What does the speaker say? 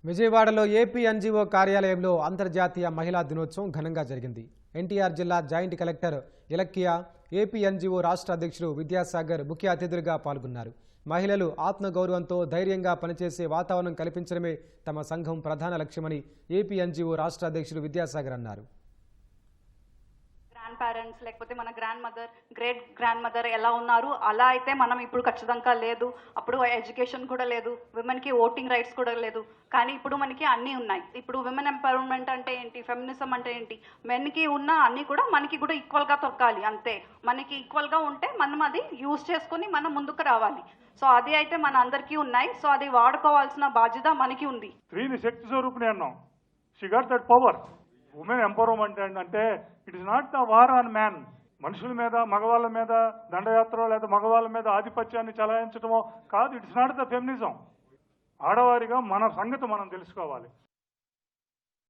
విజయవాడలో AP NGO కార్యాలయంలో అంతర్జాతీయ మహిళా దినోత్సవం ఘనంగా జరిగింది. ఎన్టీఆర్ జిల్లా joint collector Ilakkiya, AP NGO రాష్ట్ర అధ్యక్షుడు విద్యాసాగర్ ముఖ్య అతిథులుగా పాల్గొన్నారు. మహిళలు ఆత్మగౌరవంతో ధైర్యంగా పనిచేసే వాతావరణం కల్పించడమే తమ సంఘం ప్రధాన లక్ష్యమని ఏపీ ఎన్జీఓ రాష్ట్ర అధ్యక్షుడు విద్యాసాగర్ అన్నారు. గ్రాండ్ పేరెంట్స్ లేకపోతే మన grand mother, great grand mother ఎలా ఉన్నారు అలా అయితే మనం ఇప్పుడు ఖచ్చితంగా లేదు. అప్పుడు ఎడ్యుకేషన్ కూడా లేదు, విమెన్కి ఓటింగ్ రైట్స్ కూడా లేదు. కానీ ఇప్పుడు మనకి అన్నీ ఉన్నాయి. ఇప్పుడు విమెన్ ఎంపవర్మెంట్ అంటే ఏంటి, ఫెమినిజం అంటే ఏంటి, మెన్కి ఉన్న అన్నీ కూడా మనకి కూడా ఈక్వల్గా తొక్కాలి. అంతే, మనకి ఈక్వల్గా ఉంటే మనం అది యూజ్ చేసుకొని మనం ముందుకు రావాలి. సో అది అయితే మన అందరికీ ఉన్నాయి. సో అది వాడుకోవాల్సిన బాధ్యత మనకి ఉంది. స్త్రీని శక్తి స్వరూపిణి అన్నాం. She got that power. Women empowerment అంటే it is not the war on man. మనుషుల మీద, మగవాళ్ళ మీద దండయాత్ర లేదా మగవాళ్ళ మీద ఆధిపత్యాన్ని చలాయించడమో కాదు. It's not the feminism. ఆడవారిగా మన సంగతి మనం తెలుసుకోవాలి.